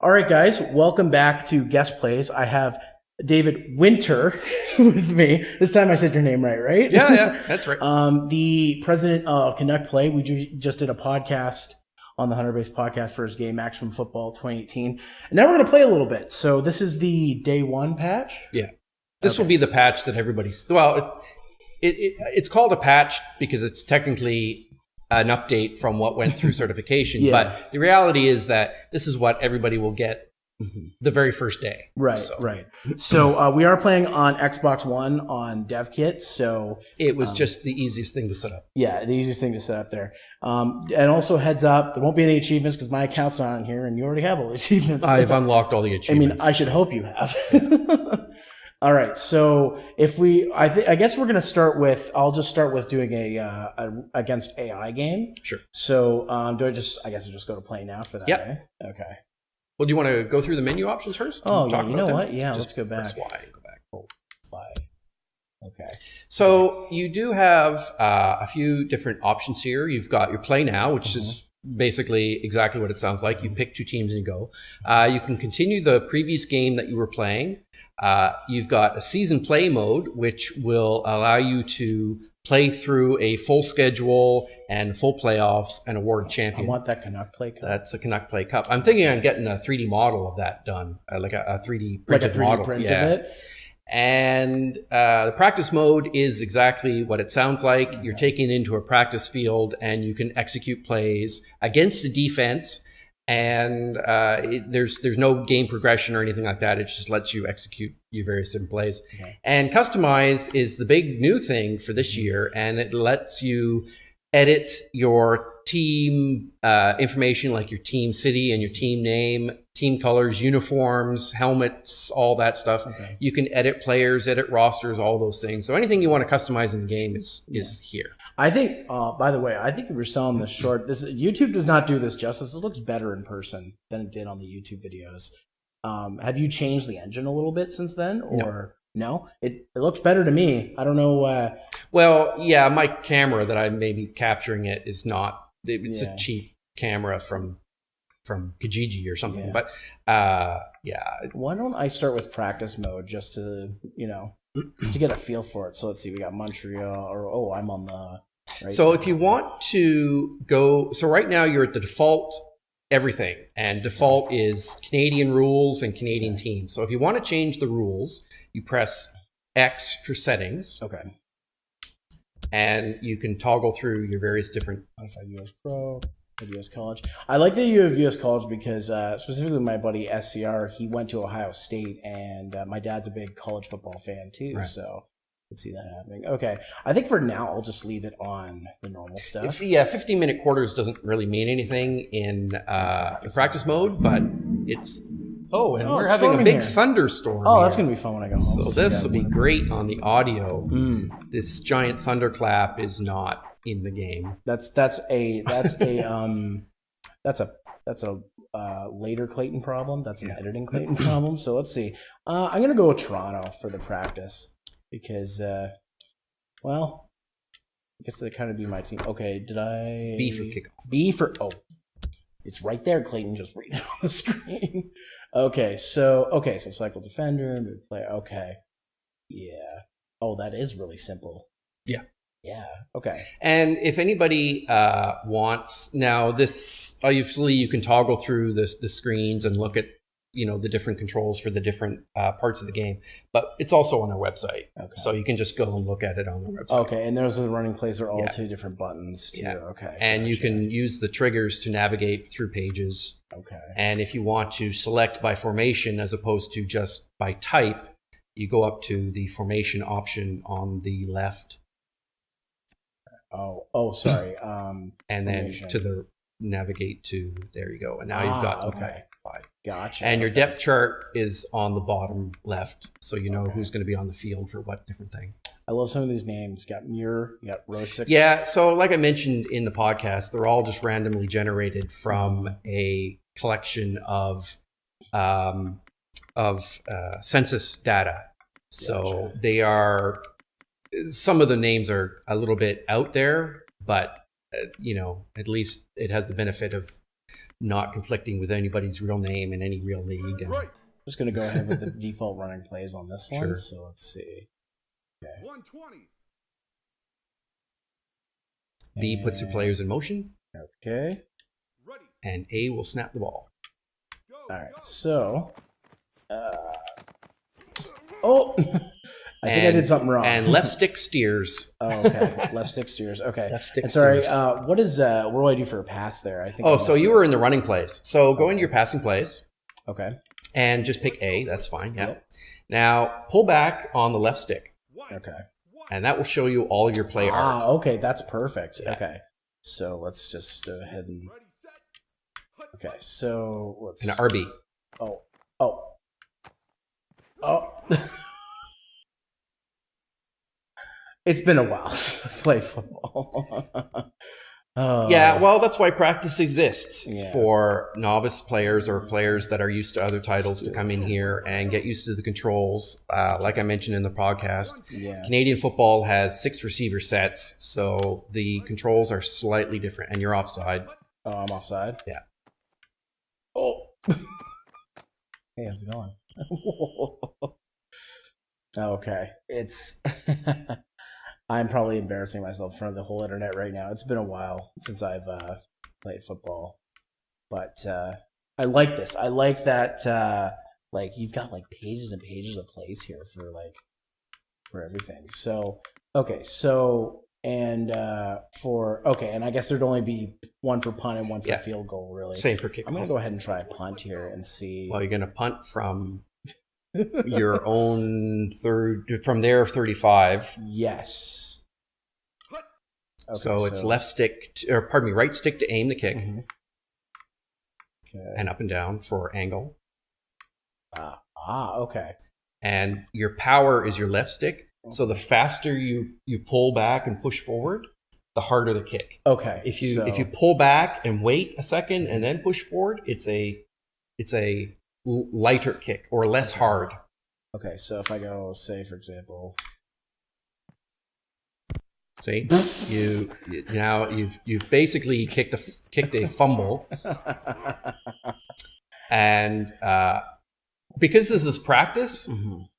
All right, guys, welcome back to Guest Plays. I have David Winter with me. This time I said your name right? Yeah, that's right. The president of Canuck Play. We just did a podcast on the Hunter Base podcast for his game, Maximum Football 2018. And now we're going to play a little bit. So this is the day one patch? Yeah. This will be the patch that everybody's... Well, it's called a patch because it's technically an update from what went through certification. Yeah. But the reality is that this is what everybody will get the very first day. Right. So we are playing on Xbox One on DevKit. So it was just the easiest thing to set up. Yeah, the easiest thing to set up there. And also heads up, there won't be any achievements because my account's not on here and you already have all the achievements. I've unlocked all the achievements. I mean, I should hope you have. All right, so if I guess we're going to start with, I'll just start with doing a against AI game. Sure. So I guess I just go to play now for that. Yep. Right? Okay. Well, do you want to go through the menu options first? Oh, yeah, you know what? Yeah, let's go back. Press Y, go back. Oh, Y. Okay. So you do have a few different options here. You've got your play now, which is basically exactly what it sounds like. You pick two teams and you go. You can continue the previous game that you were playing. You've got a season play mode, which will allow you to play through a full schedule and full playoffs and award champion. I want that Canuck Play Cup. That's a Canuck Play Cup. I'm thinking on getting a 3D model of that done, like a 3D printed like a 3D model. print of it? And the practice mode is exactly what it sounds like. Okay. You're taken into a practice field and you can execute plays against the defense. And there's no game progression or anything like that. It just lets you execute your various different plays. Okay. And customize is the big new thing for this year, and it lets you edit your team information, like your team city and your team name, team colors, uniforms, helmets, all that stuff. Okay. You can edit players, edit rosters, all those things. So anything you want to customize in the game is here. I think, by the way, I think we were selling this short. YouTube does not do this justice. It looks better in person than it did on the YouTube videos. Have you changed the engine a little bit since then, or no? It looks better to me. I don't know. Well, yeah, my camera that I may be capturing it is not. It's a cheap camera from Kijiji or something. Yeah. But why don't I start with practice mode just to to get a feel for it? So let's see. We got Montreal, I'm on the. Right so if you want to go, so right now you're at the default everything, and default is Canadian rules and Canadian teams. So if you want to change the rules, you press X for settings. Okay. And you can toggle through your various different. Modified US Pro, US College. I like that you have US College because specifically my buddy SCR, he went to Ohio State, and my dad's a big college football fan too. Right. So let's see that happening. Okay, I think for now I'll just leave it on the normal stuff. 15-minute quarters doesn't really mean anything in practice mode, but it's. Oh, and we're having a big thunderstorm. Oh, that's going to be fun when I go home. So this will be great on the audio. This giant thunderclap is not in the game. That's a later Clayton problem. That's an editing Clayton problem. So let's see. I'm going to go with Toronto for the practice because, I guess they kind of be my team. Okay, did I? B for kickoff. B for it's right there, Clayton. Just read it on the screen. Okay, so cycle defender, move player. Okay, yeah. Oh, that is really simple. Yeah. Yeah. Okay. And if anybody wants now, this obviously you can toggle through the screens and look at the different controls for the different parts of the game, but it's also on our website. Okay. So you can just go and look at it on the website. Okay, and those are the running plays are all two different buttons too. Yeah. Okay. And you can use the triggers to navigate through pages. Okay. And if you want to select by formation as opposed to just by type, you go up to the formation option on the left. Sorry. And formation. Then navigate to, there you go. And now you've got, Gotcha. And your depth chart is on the bottom left, so you know who's going to be on the field for what different thing. I love some of these names. You got Muir, you got Rosick. Yeah, so like I mentioned in the podcast, they're all just randomly generated from a collection of census data. So they are, some of the names are a little bit out there, but at least it has the benefit of not conflicting with anybody's real name in any real league. And Just going to go ahead with the default running plays on this one. Sure. So let's see. Okay. 120. B puts your players in motion, Okay. Ready. and A will snap the ball. Go. All right. So. Oh. I think I did something wrong. And left stick steers. Oh, okay. Left stick steers. Okay. Left stick And sorry. steers. What do I do for a pass there? I think. Oh, so you were in the running plays. So go into your passing plays Okay. and just pick A. That's fine. Yeah. Yep. Now pull back on the left stick, Okay. and that will show you all your play art. Ah, okay. That's perfect. Yeah. Okay. So let's just go ahead and. Ready, set. Hut. Okay. So let's. An RB. Oh. Oh. Oh. It's been a while since I played football. Yeah, well, that's why practice exists Yeah. for novice players or players that are used to other titles to come in here and get used to the controls. Like I mentioned in the podcast, Yeah. Canadian football has 6 receiver sets, so the controls are slightly different, and you're offside. Oh, I'm offside? Yeah. Oh. Hey, how's it going? Okay. It's. I'm probably embarrassing myself in front of the whole internet right now. It's been a while since I've played football. But I like this. I like that like you've got like pages and pages of plays here for everything. So okay, and I guess there'd only be one for punt and one for field goal, really. Same for kickoff. I'm gonna go ahead and try a punt here and see. Well, you're going to punt from your own from their 35. Yes. Okay, so it's left stick, right stick to aim the kick, Okay. and up and down for angle. Okay. And your power is your left stick. So the faster you pull back and push forward, the harder the kick. Okay. If you pull back and wait a second and then push forward, it's a lighter kick or less hard. Okay, so if I go, say for example, see, you've basically kicked a fumble, and because this is practice,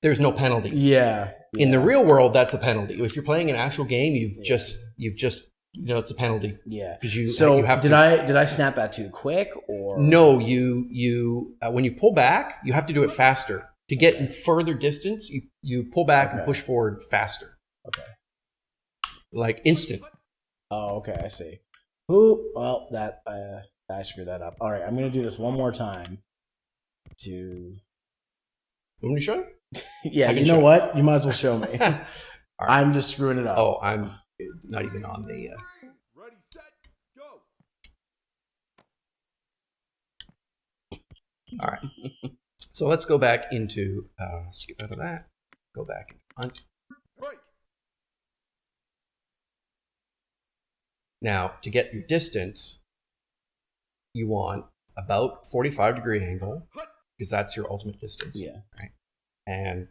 there's no penalties. Yeah. In the real world, that's a penalty. If you're playing an actual game, you've just it's a penalty. Yeah. Because you have did I snap that too quick or no? You when you pull back, you have to do it faster. To get further distance, you pull back and push forward faster. Okay. Like instant. Oh, okay, I see. Well, that I screwed that up. All right, I'm gonna do this one more time. You want me to show you? Yeah, you know what? You might as well show me. Right. I'm just screwing it up. Oh, I'm not even on the. Ready, set, go. All right. So let's go back into skip out of that. Go back into punt. Break. Now, to get your distance, you want about 45-degree angle because that's your ultimate distance. Yeah. Right. And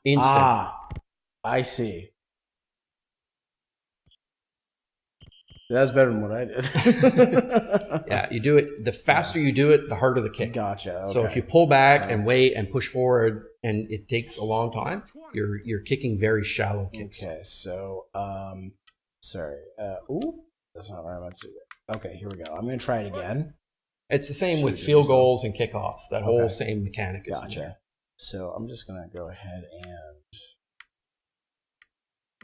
instant. I see. That's better than what I did. Yeah, you do it. The faster you do it, the harder the kick. Gotcha. Okay. So if you pull back and wait and push forward, and it takes a long time, you're kicking very shallow kicks. Okay, so sorry. That's not where I meant to. Okay, here we go. I'm gonna try it again. It's the same with field goals and kickoffs. That whole same mechanic is Gotcha. So I'm just gonna go ahead and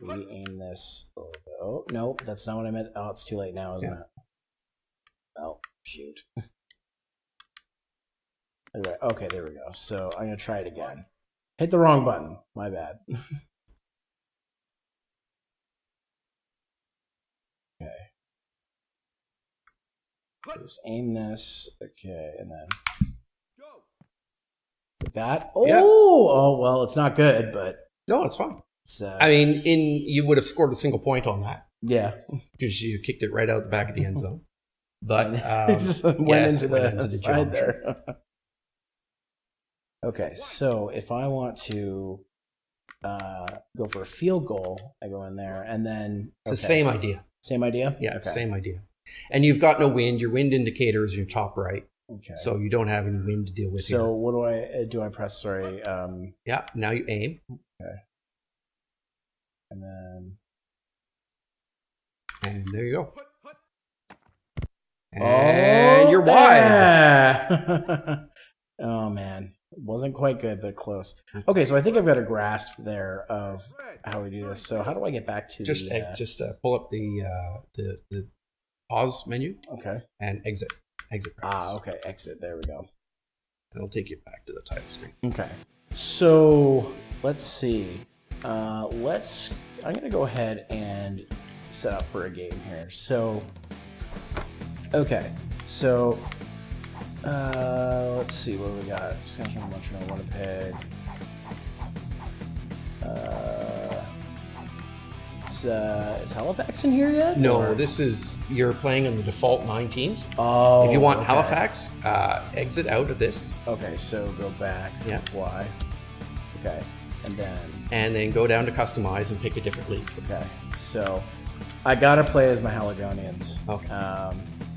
re-aim this a little bit. Oh no, that's not what I meant. Oh, it's too late now, isn't it? Oh shoot. Okay, there we go. So I'm gonna try it again. Hit the wrong button. My bad. Okay. Just aim this. Okay, and then like that. Oh, Yeah. Oh well, it's not good, but No, it's fine. it's. I mean, you would have scored a single point on that Yeah. because you kicked it right out the back of the end zone. But it just went yes, into it went the into the side geometry. there. Okay, so if I want to go for a field goal, I go in there, and then It's the same idea. Same idea. Yeah, it's the same idea. And you've got no wind. Your wind indicator is your top right. Okay. So you don't have any wind to deal with here. So what do I press? Sorry. Yeah, now you aim. Okay. And then. And there you go. And you're wide. Yeah. Oh man, wasn't quite good, but close. Okay, so I think I've got a grasp there of how we do this. So how do I get back to Just pull up the pause menu. Okay. And exit practice. Okay. Exit. There we go. And it'll take you back to the title screen. Okay. So let's see. I'm gonna go ahead and set up for a game here. So. Okay. So. Let's see what we got. Wisconsin, Montreal, Winnipeg. Is Halifax in here yet? No, or? you're playing on the default 9 teams. Oh. If you want okay. Halifax, exit out of this. Okay, so go back. Yeah. Apply. Okay, and then go down to customize and pick a different league. Okay, so I gotta play as my Haligonians. Okay.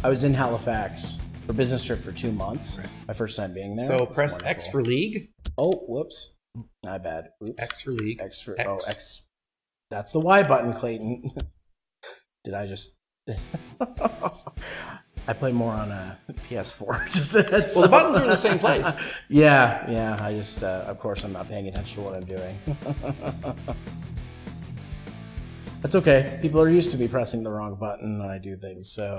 I was in Halifax for business trip for 2 months. Right. My first time being there. So press wonderful. X for league. Oh, whoops. My bad. Oops. X for league. X. That's the Y button, Clayton. Did I just... I play more on a PS4. Just well, the buttons are in the same place. Yeah. I just, of course, I'm not paying attention to what I'm doing. That's okay. People are used to me pressing the wrong button when I do things, so...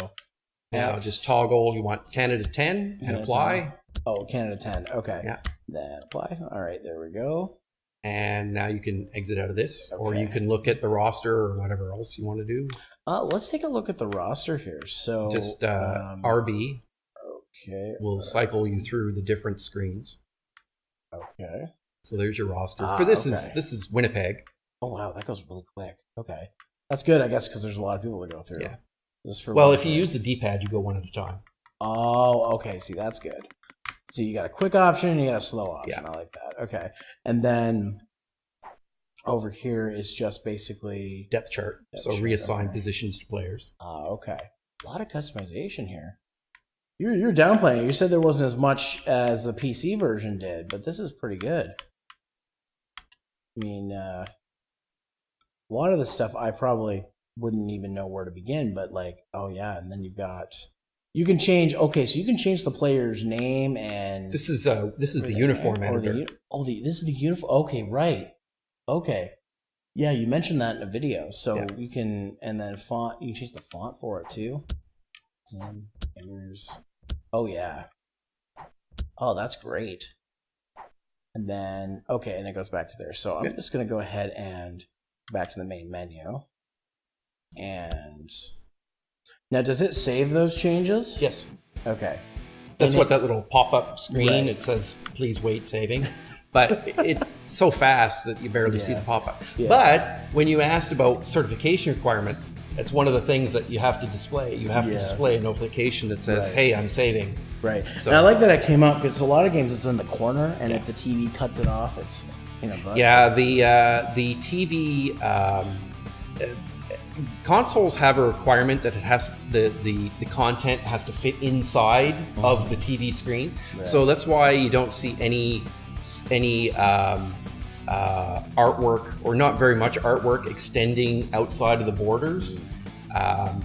Now just toggle, you want Canada 10 and apply. 10. Oh, Canada 10. Okay. Yeah. Then apply. All right, there we go. And now you can exit out of this, or you can look at the roster or whatever else you want to do. Let's take a look at the roster here. So just RB. Okay. Will cycle you through the different screens. Okay. So there's your roster. For this is Winnipeg. Oh wow, that goes really quick. Okay, that's good, I guess, because there's a lot of people to go through. Yeah. Well, if you use the D-pad, you go one at a time. Oh, okay. See, that's good. So you got a quick option and you got a slow option. Yeah. I like that. Okay. And then over here is just basically depth chart. Reassign positions to players. Okay. A lot of customization here. You're downplaying it. You said there wasn't as much as the PC version did, but this is pretty good. I mean, a lot of the stuff I probably wouldn't even know where to begin, but like, oh yeah, and then you can change. Okay, so you can change the player's name and this is the uniform editor. This is the uniform. Okay, right. Okay, yeah, you mentioned that in a video, so you can, and then font. You can change the font for it too. Oh yeah. Oh, that's great. And then and it goes back to there. So I'm just gonna go ahead and back to the main menu. And now, does it save those changes? Yes. Okay. That's what that little pop-up screen, it says, please wait saving. But it's so fast that you barely see the pop-up. Yeah. But when you asked about certification requirements, it's one of the things that you have to display. You have to display a notification that says, hey, I'm saving. Right. So, and I like that it came up because a lot of games it's in the corner, and if the TV cuts it off, it's, the TV... consoles have a requirement that it has the content has to fit inside of the TV screen, so that's why you don't see any artwork, or not very much artwork, extending outside of the borders. That's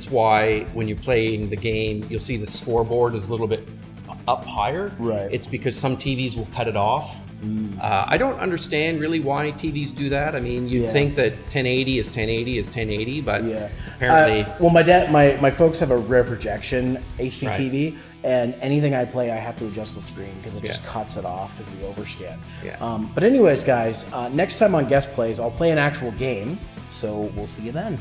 why when you're playing the game, you'll see the scoreboard is a little bit up higher. Right. It's because some TVs will cut it off. I don't understand really why TVs do that. I mean, you'd think that 1080 is 1080 is 1080, but apparently... well, my folks have a rear projection HD TV, and anything I play, I have to adjust the screen because it just cuts it off because of the overscan. Yeah. But anyways, guys, next time on Guest Plays, I'll play an actual game, so we'll see you then.